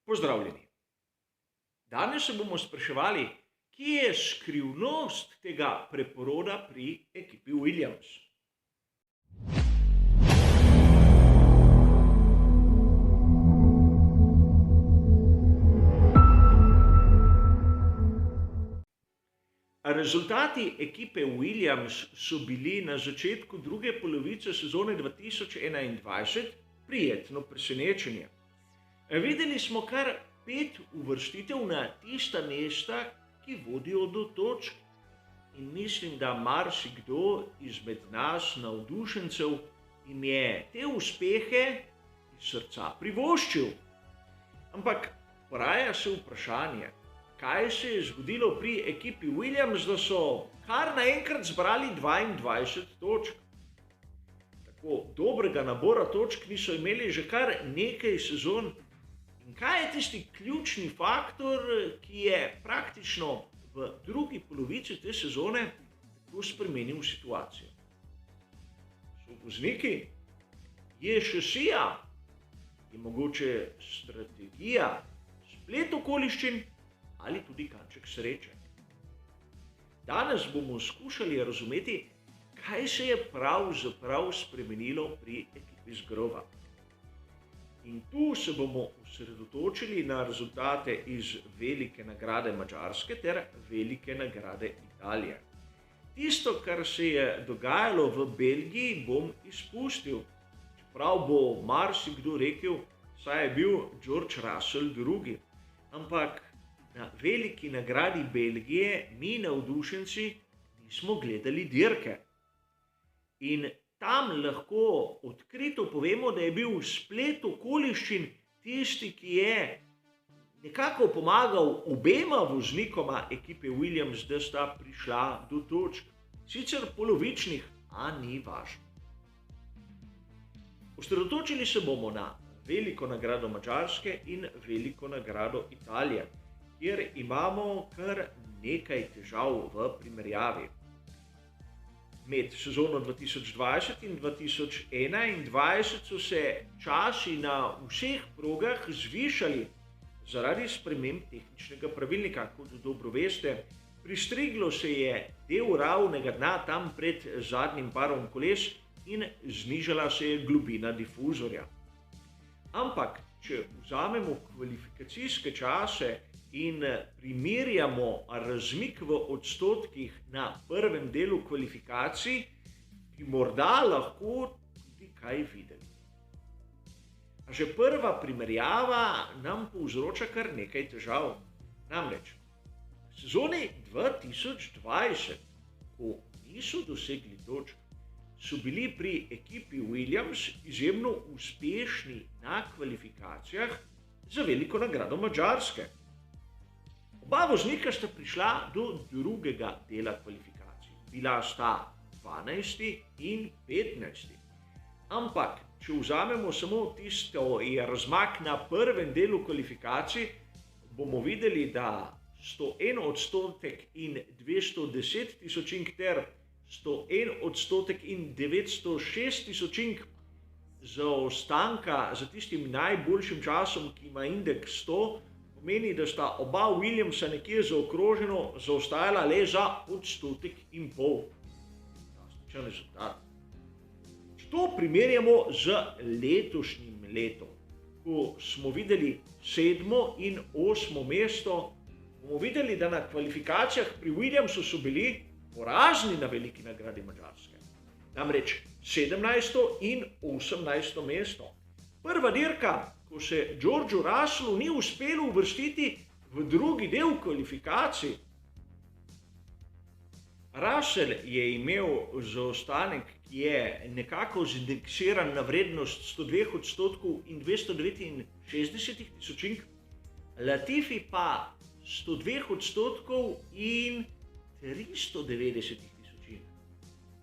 Pozdravljeni. Danes se bomo spraševali, kje je skrivnost tega preporoda pri ekipi Williams. Rezultati ekipe Williams so bili na začetku druge polovice sezone 2021 prijetno presenečenje. Videli smo kar 5 uvrstitev na tista mesta, ki vodijo do točk, in mislim, da marsikdo izmed nas, navdušencev, jim je te uspehe iz srca privoščil. Ampak poraja se vprašanje, kaj se je zgodilo pri ekipi Williams, da so kar naenkrat zbrali 22 točk. Tako dobrega nabora točk niso imeli že kar nekaj sezon. In kaj je tisti ključni faktor, ki je praktično v drugi polovici te sezone tako spremenil situacijo? So vozniki? Je šasija? Je mogoče strategija? Splet okoliščin? Ali tudi kanček sreče? Danes bomo skušali razumeti, kaj se je pravzaprav spremenilo pri ekipi z groba. In tu se bomo osredotočili na rezultate iz velike nagrade Madžarske ter velike nagrade Italije. Tisto, kar se je dogajalo v Belgiji, bom izpustil. Čeprav bo marsikdo rekel, saj je bil George Russell drugi. Ampak na veliki nagradi Belgije mi navdušenci nismo gledali dirke. In tam lahko odkrito povemo, da je bil splet okoliščin tisti, ki je nekako pomagal obema voznikoma ekipe Williams, da sta prišla do točk. Sicer polovičnih, a ni važno. Osredotočili se bomo na veliko nagrado Madžarske in veliko nagrado Italije, kjer imamo kar nekaj težav v primerjavi. Med sezono 2020 in 2021 so se časi na vseh progah zvišali zaradi sprememb tehničnega pravilnika. Kot dobro veste, pristriglo se je del ravnega dna tam pred zadnjim parom koles in znižala se je globina difuzorja. Ampak, če vzamemo kvalifikacijske čase in primerjamo razmik v odstotkih na prvem delu kvalifikacij, bi morda lahko tudi kaj videli. A že prva primerjava nam povzroča kar nekaj težav. Namreč, v sezoni 2020, ko niso dosegli točk, so bili pri ekipi Williams izjemno uspešni na kvalifikacijah za veliko nagrado Madžarske. Oba voznika sta prišla do drugega dela kvalifikacij. Bila sta 12. in 15. Ampak, če vzamemo samo tisto razmak na prvem delu kvalifikacij, bomo videli, da 101 odstotek in 210 tisočink ter 101 odstotek in 906 tisočink zaostanka za tistim najboljšim časom, ki ima indeks 100, pomeni, da sta oba Williamsa nekje zaokroženo zaostajala le za 1,5 odstotka. Drastičen rezultat. Če to primerjamo z letošnjim letom, ko smo videli 7. in 8. mesto, bomo videli, da na kvalifikacijah pri Williamsu so bili porazni na veliki nagradi Madžarske. Namreč 17. in 18. mesto. Prva dirka, ko se Georgeu Russellu ni uspelo uvrstiti v drugi del kvalifikacij. Russell je imel zaostanek, ki je nekako zindeksiran na vrednost 102 odstotkov in 269 tisočink, Latifi pa 102 odstotkov in 390 tisočink.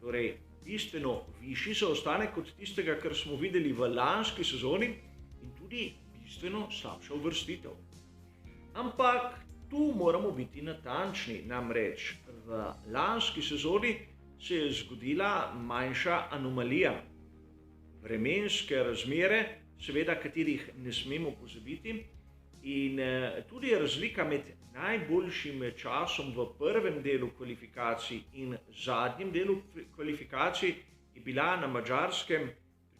Torej, bistveno višji zaostanek kot tistega, kar smo videli v lanski sezoni, in tudi bistveno slabša uvrstitev. Ampak tu moramo biti natančni, namreč v lanski sezoni se je zgodila manjša anomalija. Vremenske razmere, seveda katerih ne smemo pozabiti, In tudi razlika med najboljšim časom v prvem delu kvalifikacij in zadnjem delu kvalifikacij je bila na Madžarskem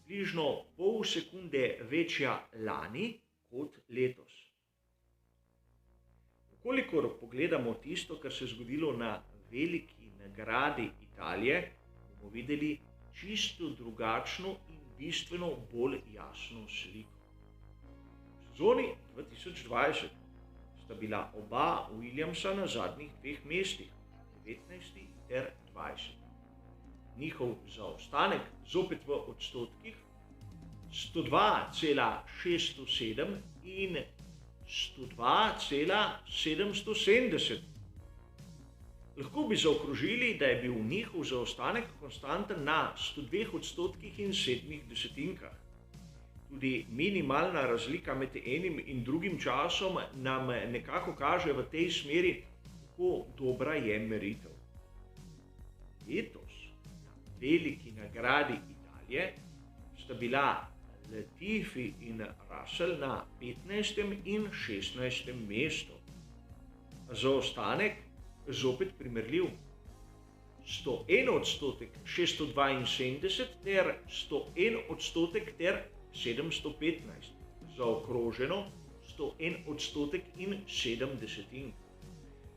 približno pol sekunde večja lani kot letos. Kolikor pogledamo tisto, kar se je zgodilo na veliki nagradi Italije, bomo videli čisto drugačno in bistveno bolj jasno sliko. V sezoni 2020 sta bila oba Williamsa na zadnjih dveh mestih, 19. ter 20. Njihov zaostanek zopet v odstotkih 102,607 in 102,770. Lahko bi zaokrožili, da je bil njihov zaostanek konstanten na 102 odstotkih in 7 desetinkah. Tudi minimalna razlika med enim in drugim časom nam nekako kaže v tej smeri, kako dobra je meritev. Letos na veliki nagradi Italije sta bila Latifi in Russell na 15. in 16. mestu. Zaostanek zopet primerljiv. 101 odstotek 672 ter 101 odstotek ter 715. Zaokroženo 101 odstotek in 7 desetink.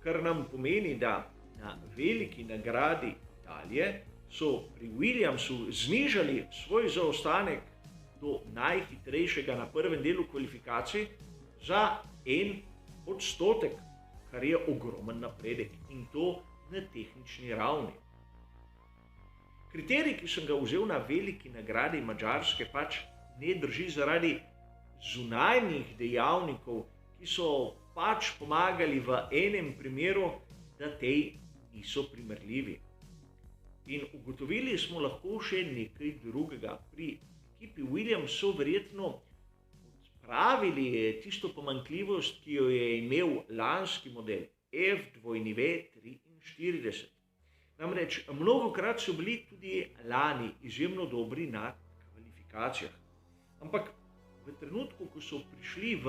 Kar nam pomeni, da na veliki nagradi Italije so pri Williamsu znižali svoj zaostanek do najhitrejšega na prvem delu kvalifikacij za 1 odstotek, kar je ogromen napredek in to na tehnični ravni. Kriterij, ki sem ga vzel na veliki nagradi Madžarske, pač ne drži zaradi zunanjih dejavnikov, ki so pač pomagali v enem primeru, da tej niso primerljivi. In ugotovili smo lahko še nekaj drugega. Pri ekipi Williams so verjetno odpravili tisto pomanjkljivost, ki jo je imel lanski model F243. Namreč mnogokrat so bili tudi lani izjemno dobri na kvalifikacijah. Ampak v trenutku, ko so prišli v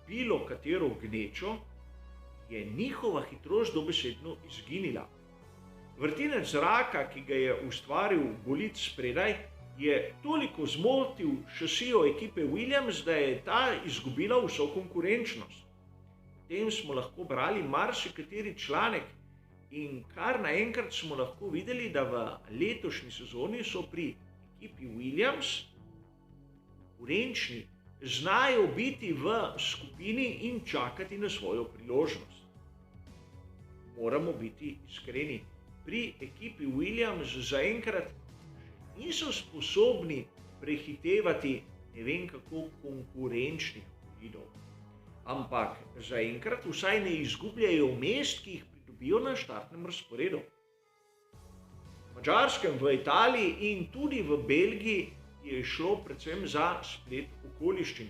bilo katero gnečo, je njihova hitrost dobesedno izginila. Vrtinec zraka, ki ga je ustvaril bolid spredaj, je toliko zmotil šasijo ekipe Williams, da je ta izgubila vso konkurenčnost. Potem smo lahko brali marsikateri članek in kar naenkrat smo lahko videli, da v letošnji sezoni so pri ekipi Williams konkurenčni, znajo biti v skupini in čakati na svojo priložnost. Moramo biti iskreni, pri ekipi Williams zaenkrat niso sposobni prehitevati ne vem kako konkurenčnih bolidov. Ampak zaenkrat vsaj ne izgubljajo mest, ki jih pridobijo na štartnem razporedu. Na Madžarskem, v Italiji in tudi v Belgiji je šlo predvsem za splet okoliščin.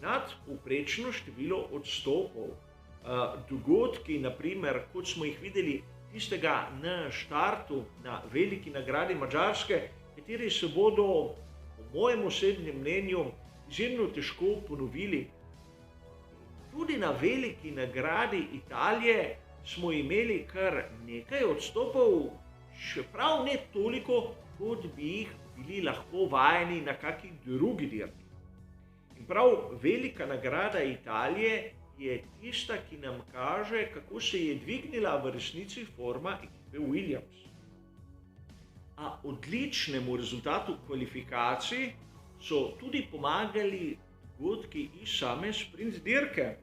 Nadpovprečno število odstopov, dogodki, naprimer, kot smo jih videli tistega na štartu na veliki nagradi Madžarske, kateri se bodo, po mojem osebnem mnenju, izjemno težko ponovili. Tudi na veliki nagradi Italije smo imeli kar nekaj odstopov, čeprav ne toliko, kot bi jih bili lahko vajeni na kaki drugi dirki. In prav velika nagrada Italije je tista, ki nam kaže, kako se je dvignila v resnici forma ekipe Williams. A odličnemu rezultatu kvalifikacij so tudi pomagali dogodki iz same sprint dirke.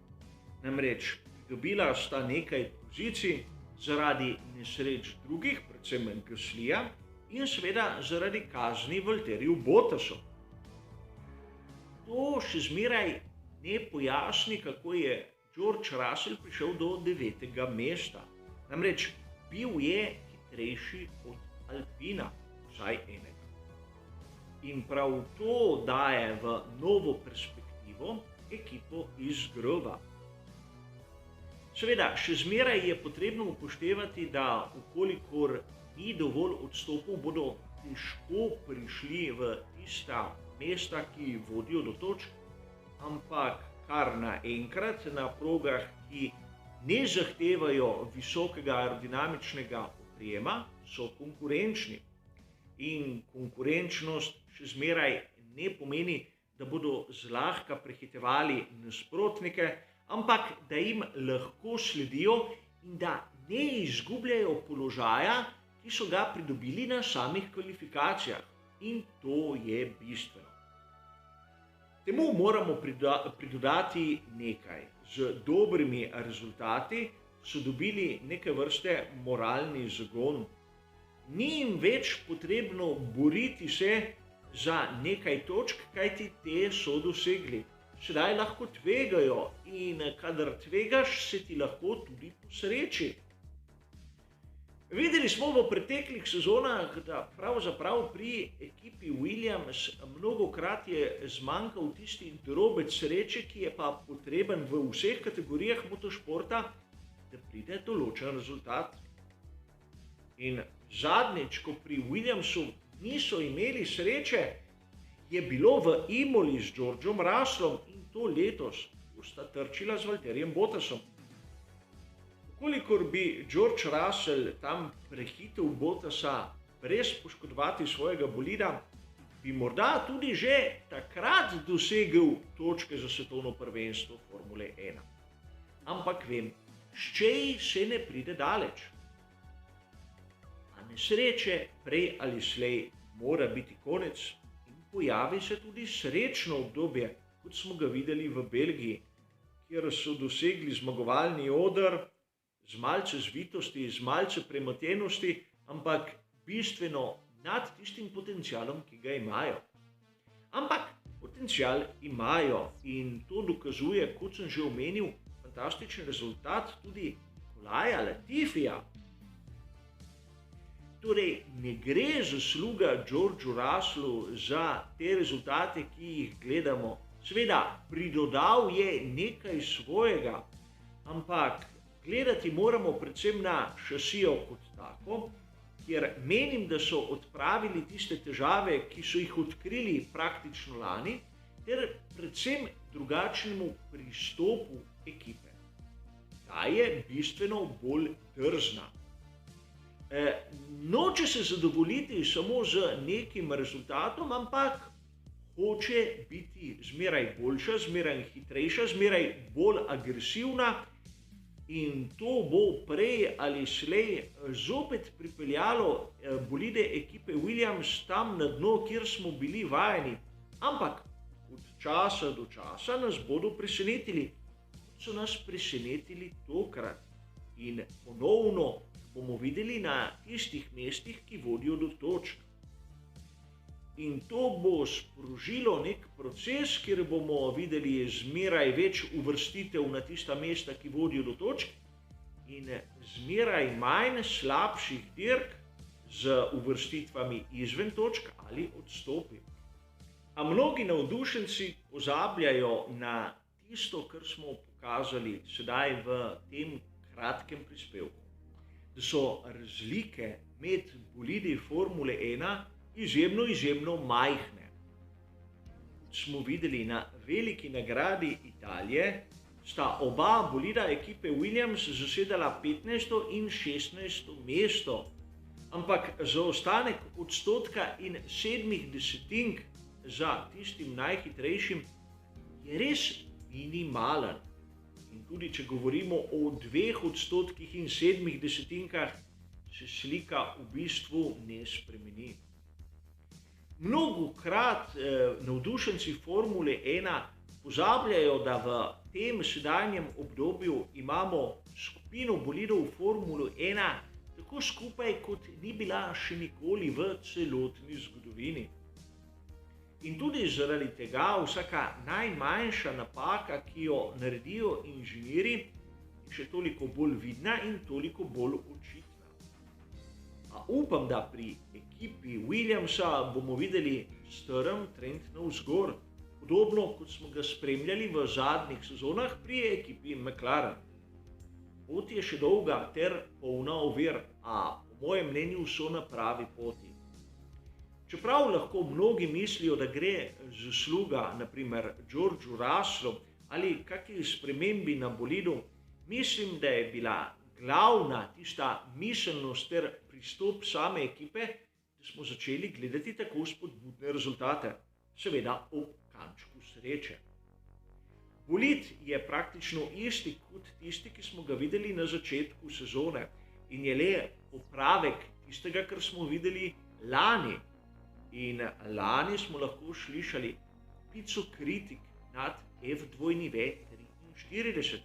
Namreč dobila sta nekaj pozicij zaradi nesreč drugih, predvsem Gaslija, in seveda zaradi kazni Valteriju Bottasu. To še zmeraj ne pojasni, kako je George Russell prišel do 9. mesta. Namreč bil je hitrejši od Alpina, vsaj enega. In prav to daje v novo perspektivo ekipo iz Grova. Seveda, še zmeraj je potrebno upoštevati, da ukolikor ni dovolj odstopov, bodo težko prišli v tista mesta, ki vodijo do točk, ampak kar naenkrat na progah, ki ne zahtevajo visokega aerodinamičnega oprijema, so konkurenčni. In konkurenčnost še zmeraj ne pomeni, da bodo zlahka prehitevali nasprotnike, ampak da jim lahko sledijo in da ne izgubljajo položaja, ki so ga pridobili na samih kvalifikacijah. In to je bistveno. Temu moramo pridodati nekaj. Z dobrimi rezultati so dobili neke vrste moralni zagon. Ni jim več potrebno boriti se za nekaj točk, kajti te so dosegli. Sedaj lahko tvegajo in kadar tvegaš, se ti lahko tudi posreči. Videli smo v preteklih sezonah, da pravzaprav pri ekipi Williams mnogokrat je zmanjkal tisti drobec sreče, ki je pa potreben v vseh kategorijah motošporta, da pride določen rezultat. In zadnjič, ko pri Williamsu niso imeli sreče, je bilo v Imoli z Georgeom Russellom in to letos, ko sta trčila z Valtterijem Bottasom. Kolikor bi George Russell tam prehitel Bottasa brez poškodovati svojega bolida, bi morda tudi že takrat dosegel točke za svetovno prvenstvo Formule 1. Ampak vem, s čej se ne pride daleč. A nesreče prej ali slej mora biti konec in pojavi se tudi srečno obdobje, kot smo ga videli v Belgiji, kjer so dosegli zmagovalni oder, z malce zvitosti, z malce premotenosti, ampak bistveno nad tistim potencialom, ki ga imajo. Ampak potencial imajo in to dokazuje, kot sem že omenil, fantastičen rezultat tudi Nikolaja Latifija. Torej, ne gre zasluga Georgeu Russellu za te rezultate, ki jih gledamo. Seveda, pridodal je nekaj svojega, ampak gledati moramo predvsem na šasijo kot tako, kjer menim, da so odpravili tiste težave, ki so jih odkrili praktično lani, ter predvsem drugačnemu pristopu ekipe. Ta je bistveno bolj drzna. Noče se zadovoljiti samo z nekim rezultatom, ampak hoče biti zmeraj boljša, zmeraj hitrejša, zmeraj bolj agresivna. In to bo prej ali slej zopet pripeljalo bolide ekipe Williams tam na dno, kjer smo bili vajeni. Ampak od časa do časa nas bodo presenetili, kot so nas presenetili tokrat. In ponovno bomo videli na tistih mestih, ki vodijo do točk. In to bo sprožilo nek proces, kjer bomo videli zmeraj več uvrstitev na tista mesta, ki vodijo do točk, in zmeraj manj slabših dirk z uvrstitvami izven točk ali odstopi. A mnogi navdušenci pozabljajo na tisto, kar smo pokazali sedaj v tem kratkem prispevku. Da so razlike med bolidi Formule 1 izjemno majhne. Kot smo videli na veliki nagradi Italije, sta oba bolida ekipe Williams zasedala 15. in 16. mesto, ampak zaostanek odstotka in 0,7 za tistim najhitrejšim je res minimalen. In tudi če govorimo o 2 odstotkih in 0,7, se slika v bistvu ne spremeni. Mnogokrat navdušenci Formule 1 pozabljajo, da v tem sedanjem obdobju imamo skupino bolidov Formule 1 tako skupaj, kot ni bila še nikoli v celotni zgodovini. In tudi zaradi tega vsaka najmanjša napaka, ki jo naredijo inženirji, je še toliko bolj vidna in toliko bolj očitna. A upam, da pri ekipi Williamsa bomo videli strm trend navzgor, podobno kot smo ga spremljali v zadnjih sezonah pri ekipi McLaren. Pot je še dolga ter polna ovir, a po mojem mnenju so na pravi poti. Čeprav lahko mnogi mislijo, da gre zasluga naprimer Georgeu Russellu ali kakšni spremembi na bolidu, mislim, da je bila glavna tista miselnost ter pristop same ekipe, da smo začeli gledati tako spodbudne rezultate, seveda ob kančku sreče. Bolid je praktično isti kot tisti, ki smo ga videli na začetku sezone in je le popravek tistega, kar smo videli lani. In lani smo lahko slišali pico kritik nad F243.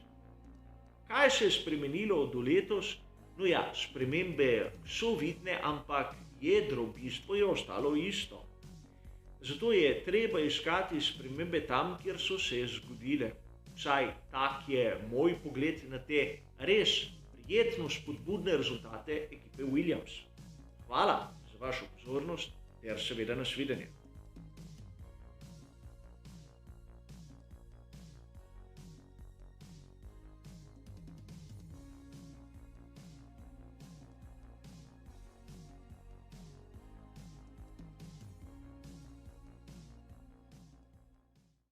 Kaj se je spremenilo do letos? No ja, spremembe so vidne, ampak jedro, bistvo je ostalo isto. Zato je treba iskati spremembe tam, kjer so se zgodile. Vsaj tak je moj pogled na te res prijetno spodbudne rezultate ekipe Williams. Hvala za vašo pozornost ter seveda nasvidenje.